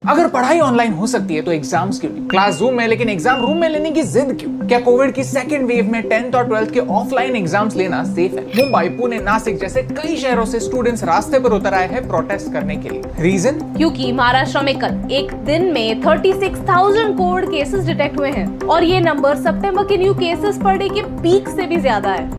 अगर पढ़ाई ऑनलाइन हो सकती है तो एग्जाम्स क्यों नहीं? क्लास जूम में लेकिन एग्जाम रूम में लेने की जिद क्यों? क्या कोविड की सेकंड वेव में 10th और 12th के ऑफलाइन एग्जाम्स लेना सेफ है? मुंबई, पुणे, नासिक जैसे कई शहरों से स्टूडेंट्स रास्ते पर उतर आए हैं प्रोटेस्ट करने के लिए। रीजन? क्योंकि महाराष्ट्र में कल एक दिन में 36,000 कोविड केसेस डिटेक्ट हुए हैं और ये नंबर सितंबर के न्यू केसेस पर डे के पीक से भी ज्यादा है।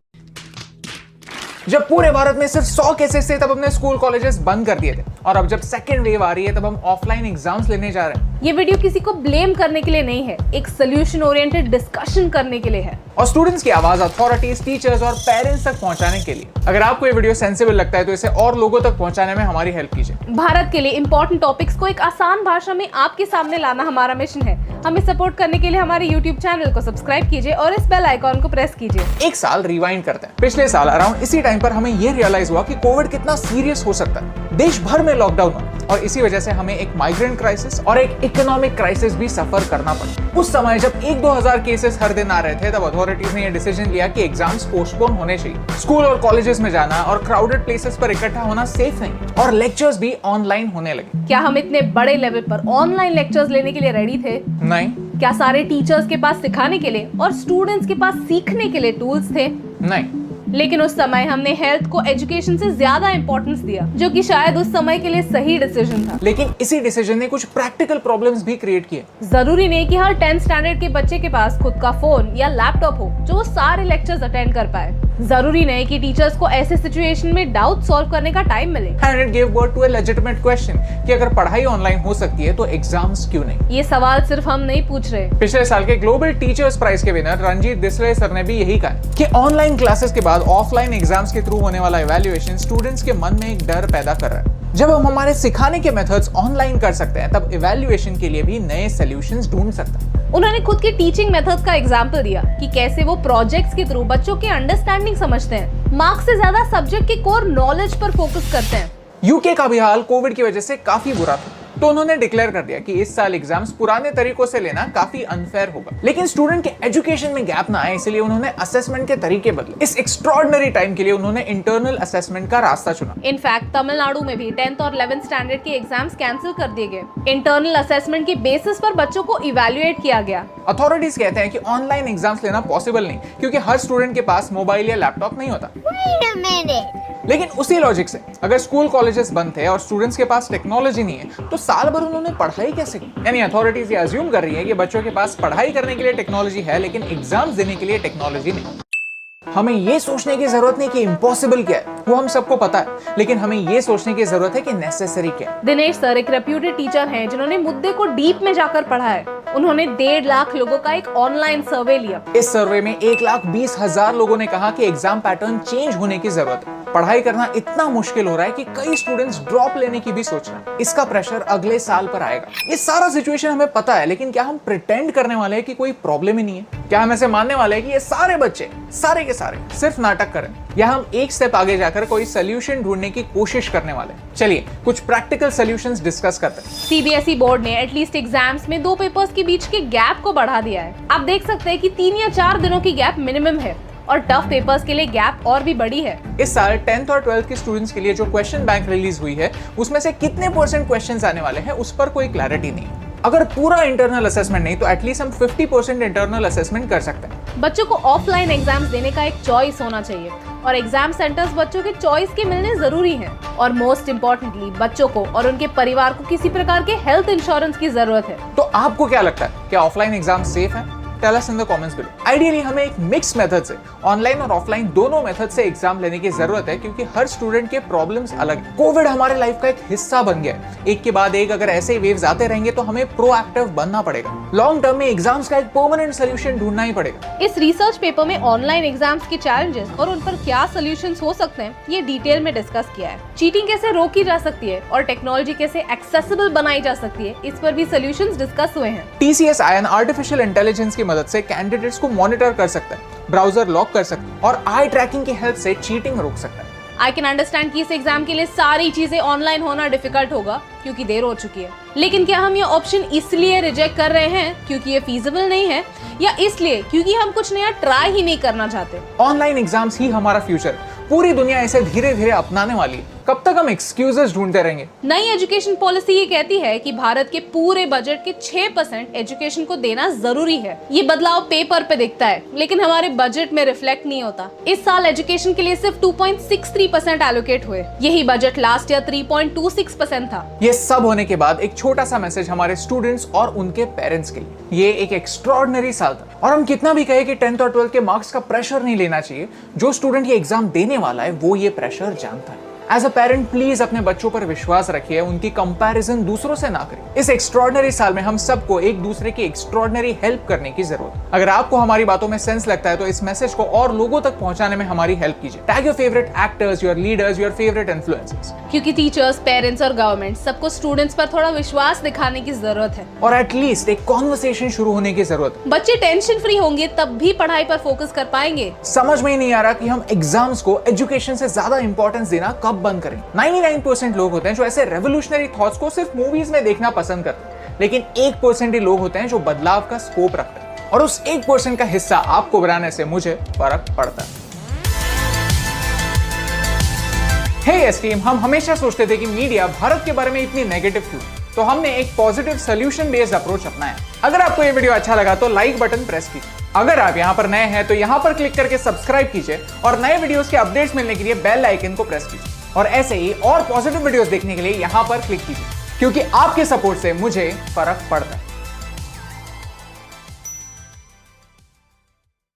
जब पूरे भारत में सिर्फ 100 केसेस थे तब हमने स्कूल कॉलेजेस बंद कर दिए थे, और अब जब सेकेंड वेव आ रही है तब हम ऑफलाइन एग्जाम्स लेने जा रहे हैं। ये वीडियो किसी को ब्लेम करने के लिए नहीं है, एक सोल्यूशन ओरिएंटेड डिस्कशन करने के लिए है और स्टूडेंट्स की आवाज अथॉरिटीज, टीचर्स और पेरेंट्स तक पहुंचाने के लिए। अगर आपको ये वीडियो सेंसिबल लगता है तो इसे और लोगों तक पहुंचाने में हमारी हेल्प कीजिए। भारत के लिए इंपॉर्टेंट टॉपिक्स को एक आसान भाषा में आपके सामने लाना हमारा मिशन है। हमें सपोर्ट करने के लिए हमारे YouTube चैनल को सब्सक्राइब कीजिए और इस बेल आइकॉन को प्रेस कीजिए। एक साल रिवाइंड करते हैं। पिछले साल अराउंड इसी टाइम पर हमें ये रियलाइज हुआ कि कोविड कितना सीरियस हो सकता है। देश भर में लॉकडाउन हुआ और इसी वजह से हमें एक माइग्रेंट क्राइसिस और एक इकोनॉमिक क्राइसिस भी सफर करना पड़ा। उस समय जब 1-2 हजार केसेस हर दिन आ रहे थे तब अथॉरिटीज ने यह डिसीजन लिया कि एग्जाम्स पोस्टपोन होने चाहिए। स्कूल और कॉलेजेस में जाना और क्राउडेड प्लेसेस पर इकट्ठा होना सेफ नहीं और लेक्चर्स भी ऑनलाइन होने लगे। क्या हम इतने बड़े लेवल पर ऑनलाइन लेक्चर्स लेने के लिए रेडी थे? नहीं। क्या सारे टीचर्स के पास सिखाने के लिए और स्टूडेंट्स के पास सीखने के लिए टूल्स थे? नहीं। लेकिन उस समय हमने हेल्थ को एजुकेशन से ज्यादा इंपॉर्टेंस दिया, जो कि शायद उस समय के लिए सही डिसीजन था। लेकिन इसी डिसीजन ने कुछ प्रैक्टिकल प्रॉब्लम्स भी क्रिएट किए। जरूरी नहीं कि हर 10th स्टैंडर्ड के बच्चे के पास खुद का फोन या लैपटॉप हो जो सारे लेक्चर्स अटेंड कर पाए। जरूरी नहीं कि टीचर्स को ऐसे सिचुएशन में डाउट सॉल्व करने का टाइम मिले। And it gave birth to a legitimate question कि अगर पढ़ाई ऑनलाइन हो सकती है तो एग्जाम्स क्यों नहीं? ये सवाल सिर्फ हम नहीं पूछ रहे। पिछले साल के ग्लोबल टीचर्स प्राइज के विनर रंजीत देसले सर ने भी यही कहा कि ऑनलाइन क्लासेस के बाद ऑफलाइन एग्जाम्स के थ्रू होने वाला इवैल्यूएशन स्टूडेंट्स के मन में एक डर पैदा कर रहा है। जब हम हमारे सिखाने के मेथड्स ऑनलाइन कर सकते हैं तब इवैल्यूएशन के लिए भी नए सॉल्यूशंस ढूंढ सकते हैं। उन्होंने खुद की टीचिंग मेथड्स का एग्जाम्पल दिया कि कैसे वो प्रोजेक्ट्स के थ्रू बच्चों की अंडरस्टैंडिंग समझते हैं, मार्क्स से ज्यादा सब्जेक्ट के कोर नॉलेज पर फोकस करते हैं। यूके का भी हाल कोविड की वजह से काफी बुरा था, तो उन्होंने डिक्लेयर कर दिया कि इस साल एग्जाम्स पुराने तरीकों से लेना काफी अनफेयर होगा। लेकिन स्टूडेंट के एजुकेशन में गैप ना आए इसलिए उन्होंने असेसमेंट के तरीके बदले। इस एक्स्ट्रॉर्डिनरी टाइम के लिए उन्होंने इंटरनल असेसमेंट का रास्ता चुना। इनफैक्ट तमिलनाडु में भी 10th और 11th स्टैंडर्ड के एग्जाम्स कैंसिल कर दिए गए। इंटरनल असेसमेंट के बेसिस पर बच्चों को इवैल्यूएट किया गया। अथॉरिटीज कहते हैं कि ऑनलाइन एग्जाम्स लेना पॉसिबल नहीं क्योंकि हर स्टूडेंट के पास मोबाइल या लैपटॉप नहीं होता। लेकिन उसी लॉजिक से अगर स्कूल कॉलेजेस बंद थे और स्टूडेंट्स के पास टेक्नोलॉजी नहीं है तो साल भर उन्होंने पढ़ाई कैसे की? यानी अथॉरिटीज ये अज्यूम कर रही है कि बच्चों के पास पढ़ाई करने के लिए टेक्नोलॉजी है लेकिन एग्जाम्स देने के लिए टेक्नोलॉजी नहीं। हमें ये सोचने की जरूरत नहीं कि इम्पॉसिबल क्या है, वो हम सबको पता है, लेकिन हमें ये सोचने की जरूरत है कि नेसेसरी क्या है। दिनेश सर एक रेप्यूटेड टीचर हैं जिन्होंने मुद्दे को डीप में जाकर पढ़ा है। उन्होंने 1.5 लाख लोगों का एक ऑनलाइन सर्वे लिया। इस सर्वे में 1,20,000 लोगों ने कहा कि एग्जाम पैटर्न चेंज होने की जरूरत है। पढ़ाई करना इतना मुश्किल हो रहा है कि कई स्टूडेंट्स ड्रॉप लेने की भी सोच रहे हैं। इसका प्रेशर अगले साल पर आएगा। ये सारा सिचुएशन हमें पता है, लेकिन क्या हम प्रिटेंड करने वाले हैं कि कोई प्रॉब्लम ही नहीं है? क्या हम ऐसे मानने वाले हैं कि ये सारे बच्चे सारे के सारे सिर्फ नाटक करें, या हम एक स्टेप आगे जाकर कोई सोल्यूशन ढूंढने की कोशिश करने वाले हैं? चलिए कुछ प्रैक्टिकल सॉल्यूशंस डिस्कस करते हैं। सीबीएसई बोर्ड ने एटलीस्ट एग्जाम्स में 2 पेपर्स के बीच के गैप को बढ़ा दिया है। आप देख सकते हैं कि 3 या 4 दिनों की गैप मिनिमम है और टफ पेपर्स के लिए गैप और भी बड़ी है। इस साल 10th और 12th के स्टूडेंट्स के लिए जो क्वेश्चन बैंक रिलीज हुई है उसमें से कितने % क्वेश्चंस आने वाले हैं उस पर कोई क्लैरिटी नहीं है। अगर पूरा इंटरनल असेसमेंट नहीं तो एटलीस्ट हम 50% इंटरनल असेसमेंट कर सकते हैं। बच्चों को ऑफलाइन एग्जाम्स देने का एक चॉइस होना चाहिए और एग्जाम सेंटर्स बच्चों के चॉइस के मिलने जरूरी हैं। और मोस्ट इम्पोर्टेंटली बच्चों को और उनके परिवार को किसी प्रकार के हेल्थ इंश्योरेंस की जरूरत है। तो आपको क्या लगता है, क्या ऑफलाइन एग्जाम सेफ है? Tell us in the comments below. Ideally हमें एक मिक्स मेथड से, ऑनलाइन और ऑफलाइन दोनों मेथड से एग्जाम लेने की जरूरत है क्योंकि हर स्टूडेंट के प्रॉब्लम्स अलग हैं। कोविड हमारे लाइफ का एक हिस्सा बन गया है। एक के बाद एक अगर ऐसे वेव्स आते रहेंगे तो हमें प्रोएक्टिव बनना पड़ेगा। लॉन्ग टर्म में एग्जाम्स का एक परमानेंट सोल्यूशन ढूंढना ही पड़ेगा। इस रिसर्च पेपर में ऑनलाइन एग्जाम्स के चैलेंजेस और उन पर क्या सोल्यूशंस हो सकते हैं ये डिटेल में डिस्कस किया है। चीटिंग कैसे रोकी जा सकती है और टेक्नोलॉजी कैसे एक्सेसिबल बनाई जा सकती है, इस पर भी सोल्यूशंस डिस्कस हुए हैं। TCS आयन आर्टिफिशियल इंटेलिजेंस की मदद से कैंडिडेट्स को मॉनिटर कर सकता है, ब्राउजर लॉक कर सकता है और आई ट्रैकिंग की हेल्प से चीटिंग रोक सकता है। आई कैन अंडरस्टैंड कि इस एग्जाम के लिए सारी चीजें ऑनलाइन होना डिफिकल्ट होगा क्योंकि देर हो चुकी है। लेकिन क्या हम ये ऑप्शन इसलिए रिजेक्ट कर रहे हैं क्योंकि ये फीजिबल नहीं है या इसलिए क्योंकि हम कुछ नया ट्राई ही नहीं करना चाहते? ऑनलाइन एग्जाम्स ही हमारा फ्यूचर। पूरी दुनिया इसे धीरे धीरे अपनाने वाली है। कब तक हम एक्सक्यूजेस ढूंढते रहेंगे? नई एजुकेशन पॉलिसी ये कहती है कि भारत के पूरे बजट के 6% एजुकेशन को देना जरूरी है। ये बदलाव पेपर पे दिखता है, लेकिन हमारे बजट में रिफ्लेक्ट नहीं होता। इस साल एजुकेशन के लिए सिर्फ 2.63% एलोकेट हुए। यही बजट लास्ट ईयर 3.26% था। ये सब होने के बाद एक छोटा सा मैसेज हमारे स्टूडेंट्स और उनके पेरेंट्स के लिए। ये एक एक्स्ट्रॉर्डिनरी साल था, और हम कितना भी कहे कि 10th और 12th के मार्क्स का प्रेशर नहीं लेना चाहिए, जो स्टूडेंट ये एग्जाम देने वाला है वो ये प्रेशर जानता है। एज अ पेरेंट प्लीज अपने बच्चों पर विश्वास रखिए, उनकी कंपैरिजन दूसरों से ना करिए। इस एक्स्ट्रॉर्डिनरी साल में हम सबको एक दूसरे की एक्स्ट्रॉर्डिनरी हेल्प करने की जरूरत है। अगर आपको हमारी बातों में सेंस लगता है तो इस मैसेज को और लोगों तक पहुंचाने में हमारी हेल्प कीजिए। Tag your favourite actors, your leaders, your favourite influencers, क्योंकि टीचर्स, पेरेंट्स और गवर्नमेंट सबको स्टूडेंट्स पर थोड़ा विश्वास दिखाने की जरूरत है, और एटलीस्ट एक कॉन्वर्सेशन शुरू होने की जरूरत है। बच्चे टेंशन फ्री होंगे तब भी पढ़ाई पर फोकस कर पाएंगे। समझ में ही नहीं आ रहा कि हम एग्जाम्स को एजुकेशन से ज्यादा इंपॉर्टेंस देना कब बंद करें। 99% लोग होते हैं जो ऐसे रेवोल्यूशनरी थॉट्स को सिर्फ मूवीज में देखना पसंद करते हैं, लेकिन 1% ही लोग होते हैं जो बदलाव का स्कोप रखते हैं, और उस 1% का हिस्सा आपको बनाने से मुझे फर्क पड़ता है। हे एस्टीम, हम हमेशा सोचते थे कि मीडिया भारत के बारे में इतनी नेगेटिव क्यों, तो हमने एक पॉजिटिव सोल्यूशन बेस्ड अप्रोच अपनाया। अगर आपको ये वीडियो अच्छा लगा तो लाइक बटन प्रेस कीजिए। अगर आप यहाँ पर नए हैं तो यहाँ पर क्लिक करके सब्सक्राइब कीजिए, और नए वीडियोस के अपडेट्स मिलने के लिए बेल आइकन को प्रेस कीजिए। और ऐसे ही और पॉजिटिव वीडियोस देखने के लिए यहाँ पर क्लिक कीजिए, क्योंकि आपके सपोर्ट से मुझे फर्क पड़ता है।